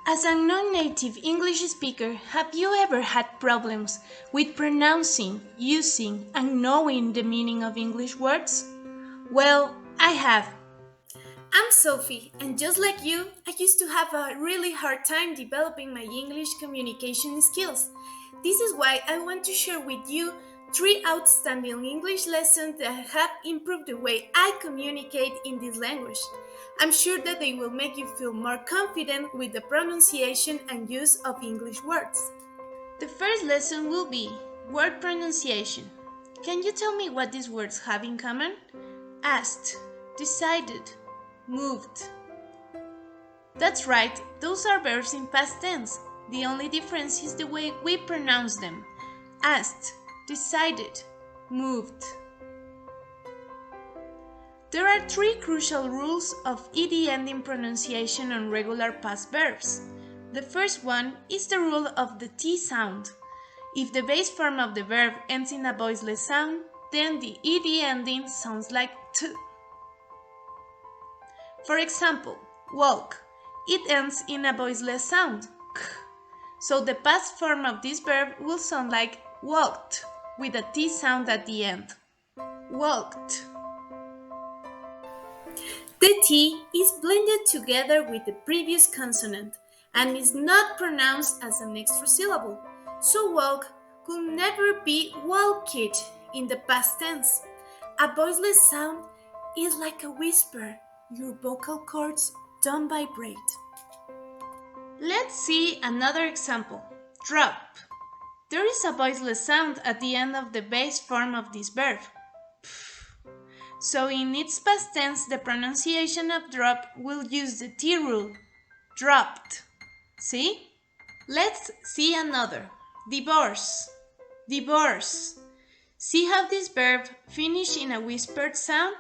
As a non-native English speaker, have you ever had problems with pronouncing, using, and knowing the meaning of English words? Well, I have. I'm Sophie, and just like you, I used to have a really hard time developing my English communication skills. This is why I want to share with you 3 outstanding English lessons that have improved the way I communicate in this language. I'm sure that they will make you feel more confident with the pronunciation and use of English words. The first lesson will be word pronunciation. Can you tell me what these words have in common? Asked, decided, moved. That's right, those are verbs in past tense. The only difference is the way we pronounce them. Asked, decided, moved. There are 3 crucial rules of ed ending pronunciation on regular past verbs. The first one is the rule of the T sound. If the base form of the verb ends in a voiceless sound, then the ed ending sounds like T. For example, walk. It ends in a voiceless sound, K. So the past form of this verb will sound like walked, with a T sound at the end. Walked. The T is blended together with the previous consonant and is not pronounced as an extra syllable. So walk could never be walked in the past tense. A voiceless sound is like a whisper. Your vocal cords don't vibrate. Let's see another example. Drop. There is a voiceless sound at the end of the base form of this verb. So in its past tense, the pronunciation of drop will use the T rule. Dropped. See? Let's see another. Divorce. Divorce. See how this verb finishes in a whispered sound?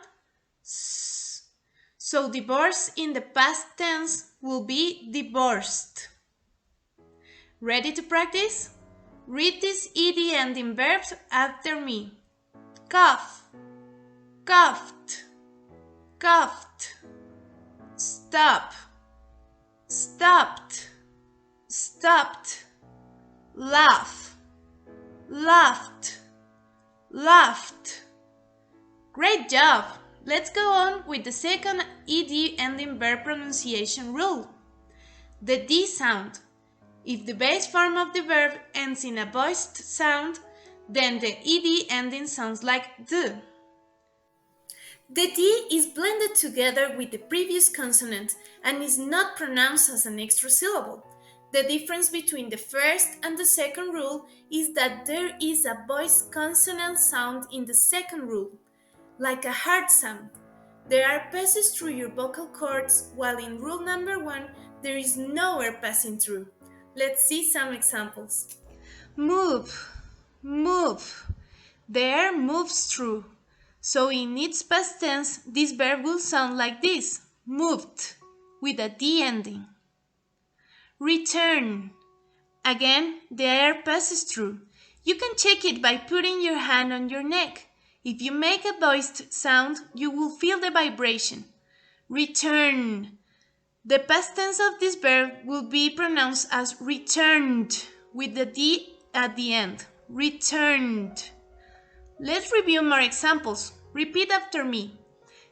S. So divorce in the past tense will be divorced. Ready to practice? Read these ed ending verbs after me. Cough. Coughed, coughed, stop, stopped, stopped, laugh, laughed, laughed. Great job! Let's go on with the second ed ending verb pronunciation rule. The D sound. If the base form of the verb ends in a voiced sound, then the ed ending sounds like D. The D is blended together with the previous consonant and is not pronounced as an extra syllable. The difference between the first and the second rule is that there is a voiced consonant sound in the second rule, like a hard sound. There are passes through your vocal cords, while in rule number 1 there is no air passing through. Let's see some examples. Move, move. The air moves through. So in its past tense, this verb will sound like this, moved, with a D ending. Return. Again, the air passes through. You can check it by putting your hand on your neck. If you make a voiced sound, you will feel the vibration. Return. The past tense of this verb will be pronounced as returned, with the D at the end. Returned. Let's review more examples. Repeat after me.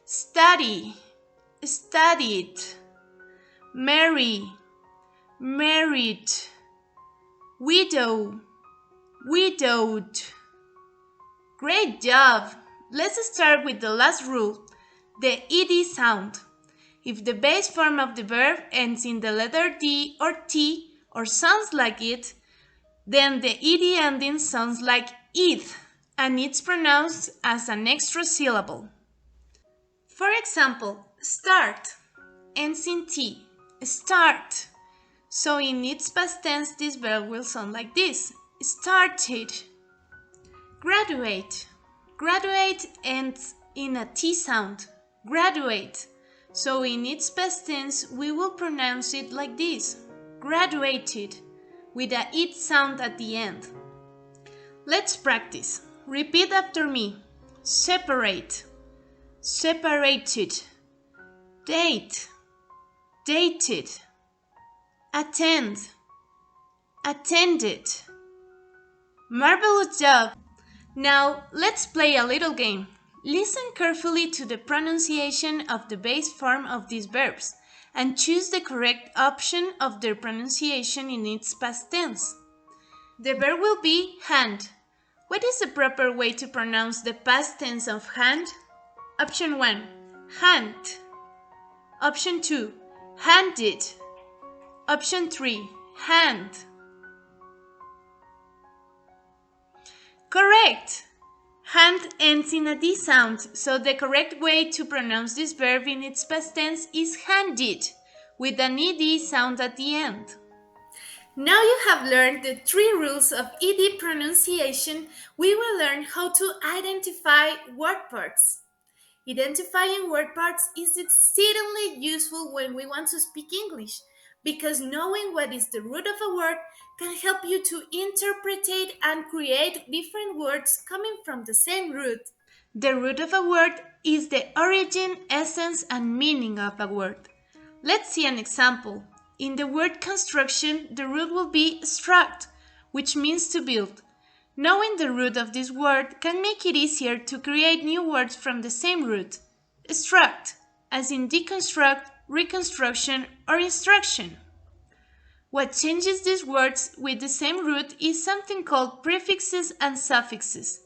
Study, studied. Marry, married. Widow, widowed. Great job! Let's start with the last rule, the ed sound. If the base form of the verb ends in the letter D or T or sounds like it, then the ed ending sounds like eth, and it's pronounced as an extra syllable. For example, start ends in T, start. So in its past tense, this verb will sound like this, started. Graduate. Graduate ends in a T sound, graduate. So in its past tense, we will pronounce it like this, graduated, with a it sound at the end. Let's practice. Repeat after me. Separate, separated. Date, dated. attend, attended. Marvelous job! Now let's play a little game. Listen carefully to the pronunciation of the base form of these verbs and choose the correct option of their pronunciation in its past tense. The verb will be hand. What is the proper way to pronounce the past tense of hand? Option 1, hand. Option 2, handed. Option 3, hand. Correct! Hand ends in a D sound, so the correct way to pronounce this verb in its past tense is handed, with an ED sound at the end. Now you have learned the 3 rules of ED pronunciation. We will learn how to identify word parts. Identifying word parts is exceedingly useful when we want to speak English, because knowing what is the root of a word can help you to interpret and create different words coming from the same root. The root of a word is the origin, essence, and meaning of a word. Let's see an example. In the word construction, the root will be struct, which means to build. Knowing the root of this word can make it easier to create new words from the same root. Struct, as in deconstruct, reconstruction, or instruction. What changes these words with the same root is something called prefixes and suffixes.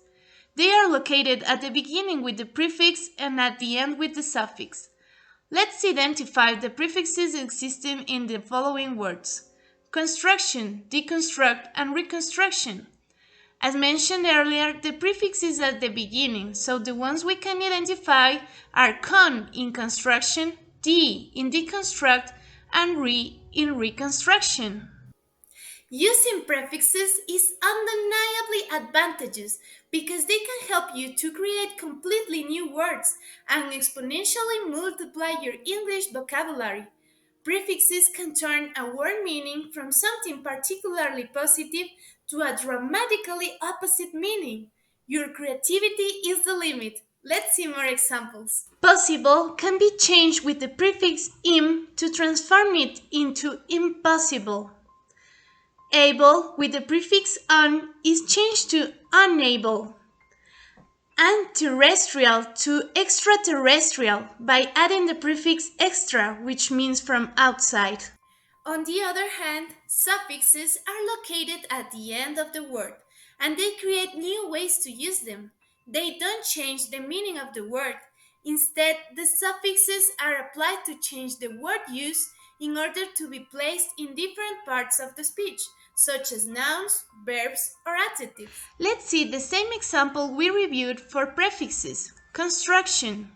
They are located at the beginning with the prefix and at the end with the suffix. Let's identify the prefixes existing in the following words: construction, deconstruct, and reconstruction. As mentioned earlier, the prefix is at the beginning, so the ones we can identify are con in construction, de in deconstruct, and re in reconstruction. Using prefixes is undeniably advantageous because they can help you to create completely new words and exponentially multiply your English vocabulary. Prefixes can turn a word meaning from something particularly positive to a dramatically opposite meaning. Your creativity is the limit. Let's see more examples. Possible can be changed with the prefix im to transform it into impossible. Able with the prefix on is changed to unable. And terrestrial to extraterrestrial by adding the prefix extra, which means from outside. On the other hand, suffixes are located at the end of the word, and they create new ways to use them. They don't change the meaning of the word. Instead, the suffixes are applied to change the word use in order to be placed in different parts of the speech, such as nouns, verbs, or adjectives. Let's see the same example we reviewed for prefixes. Construction.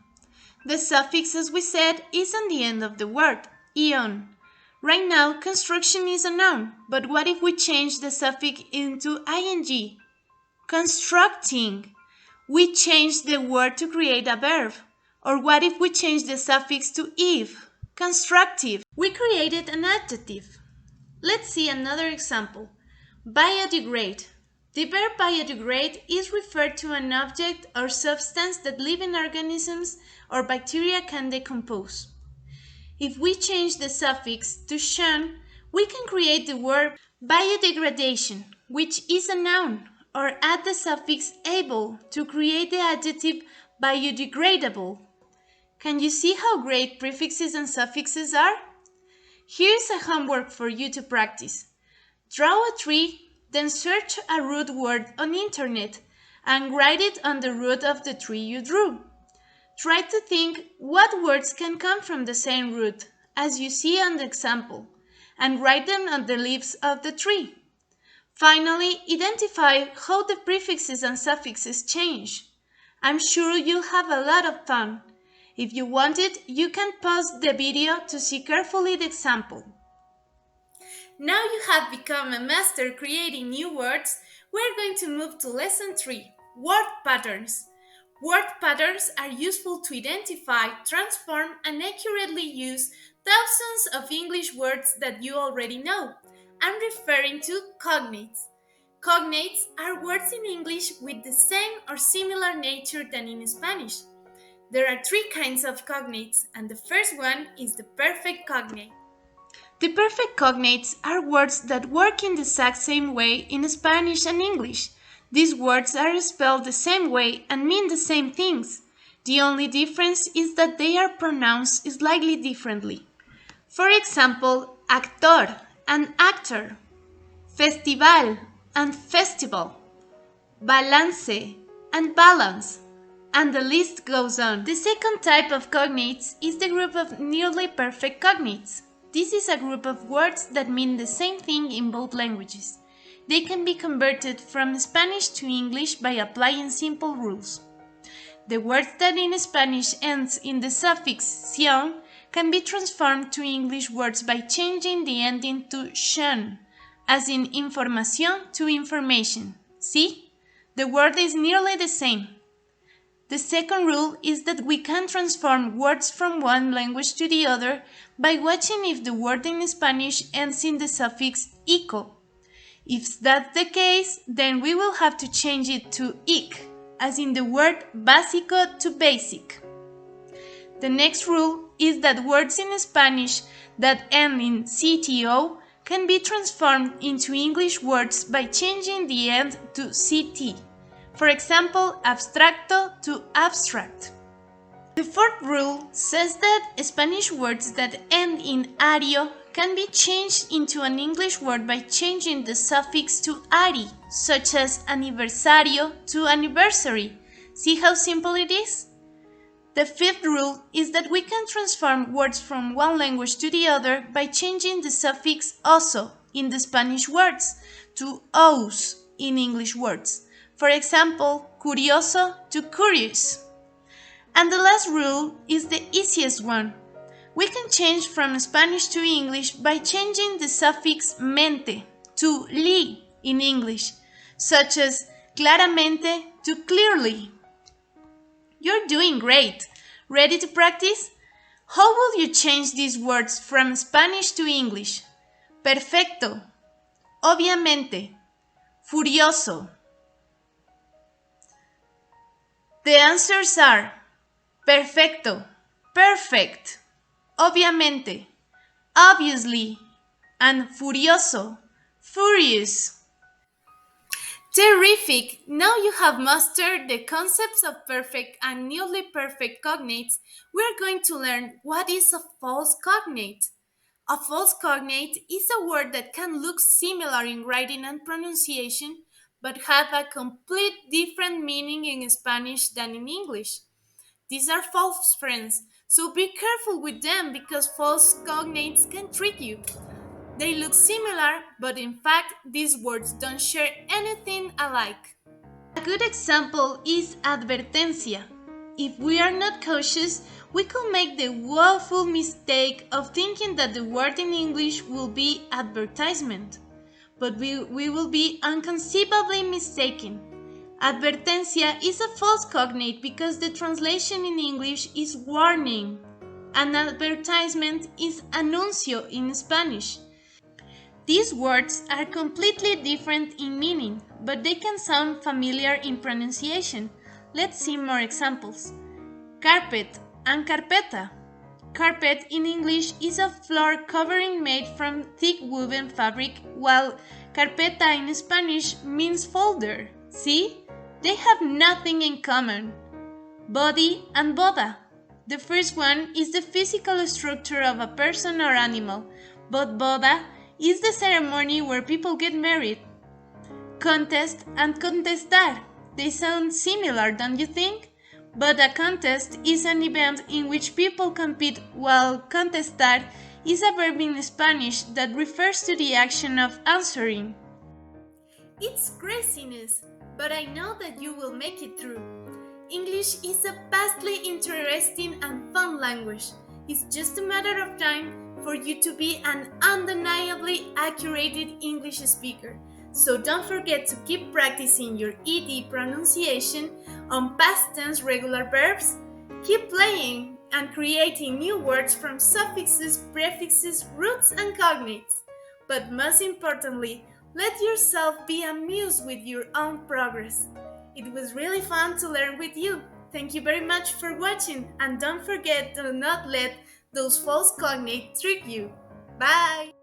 The suffix, as we said, is on the end of the word, ion. Right now, construction is a noun, but what if we change the suffix into ing? Constructing. We change the word to create a verb. Or what if we change the suffix to "eve"? Constructive. We created an adjective. Let's see another example. Biodegrade. The verb biodegrade is referred to an object or substance that living organisms or bacteria can decompose. If we change the suffix to "-tion, we can create the word biodegradation, which is a noun, or add the suffix able to create the adjective biodegradable. Can you see how great prefixes and suffixes are? Here's a homework for you to practice. Draw a tree, then search a root word on internet and write it on the root of the tree you drew. Try to think what words can come from the same root, as you see on the example, and write them on the leaves of the tree. Finally, identify how the prefixes and suffixes change. I'm sure you'll have a lot of fun. If you want it, you can pause the video to see carefully the example. Now you have become a master creating new words. We're going to move to lesson 3, word patterns. Word patterns are useful to identify, transform, and accurately use thousands of English words that you already know. I'm referring to cognates. Cognates are words in English with the same or similar nature than in Spanish. There are 3 kinds of cognates, and the first one is the perfect cognate. The perfect cognates are words that work in the exact same way in Spanish and English. These words are spelled the same way and mean the same things. The only difference is that they are pronounced slightly differently. For example, actor and actor, festival and festival, balance and balance, and the list goes on. The second type of cognates is the group of nearly perfect cognates. This is a group of words that mean the same thing in both languages. They can be converted from Spanish to English by applying simple rules. The word that in Spanish ends in the suffix ción can be transformed to English words by changing the ending to tion, as in información to information. See? The word is nearly the same. The second rule is that we can transform words from one language to the other by watching if the word in Spanish ends in the suffix ico. If that's the case, then we will have to change it to ic, as in the word básico to basic. The next rule is that words in Spanish that end in cto can be transformed into English words by changing the end to ct. For example, abstracto to abstract. The fourth rule says that Spanish words that end in ario can be changed into an English word by changing the suffix to ari, such as aniversario to anniversary. See how simple it is? The fifth rule is that we can transform words from one language to the other by changing the suffix oso in the Spanish words to os in English words. For example, curioso to curious. And the last rule is the easiest one. We can change from Spanish to English by changing the suffix mente to li in English, such as claramente to clearly. You're doing great! Ready to practice? How will you change these words from Spanish to English? Perfecto, obviamente, furioso. The answers are perfecto, perfect, obviamente, obviously, and furioso, furious. Terrific! Now you have mastered the concepts of perfect and nearly perfect cognates. We are going to learn what is a false cognate. A false cognate is a word that can look similar in writing and pronunciation, but have a complete different meaning in Spanish than in English. These are false friends, so be careful with them because false cognates can trick you. They look similar, but in fact, these words don't share anything alike. A good example is advertencia. If we are not cautious, we could make the woeful mistake of thinking that the word in English will be advertisement. But we will be unconceivably mistaken. Advertencia is a false cognate because the translation in English is warning. An advertisement is anuncio in Spanish. These words are completely different in meaning, but they can sound familiar in pronunciation. Let's see more examples. Carpet and carpeta. Carpet in English is a floor covering made from thick woven fabric, while carpeta in Spanish means folder. See? They have nothing in common. Body and boda. The first one is the physical structure of a person or animal, but boda is the ceremony where people get married. Contest and contestar. They sound similar, don't you think? But a contest is an event in which people compete, while contestar is a verb in Spanish that refers to the action of answering. It's craziness, but I know that you will make it through. English is a vastly interesting and fun language. It's just a matter of time for you to be an undeniably accurate English speaker. So don't forget to keep practicing your ED pronunciation on past tense regular verbs. Keep playing and creating new words from suffixes, prefixes, roots, and cognates. But most importantly, let yourself be amused with your own progress. It was really fun to learn with you. Thank you very much for watching, and don't forget to not let those false cognates trick you. Bye!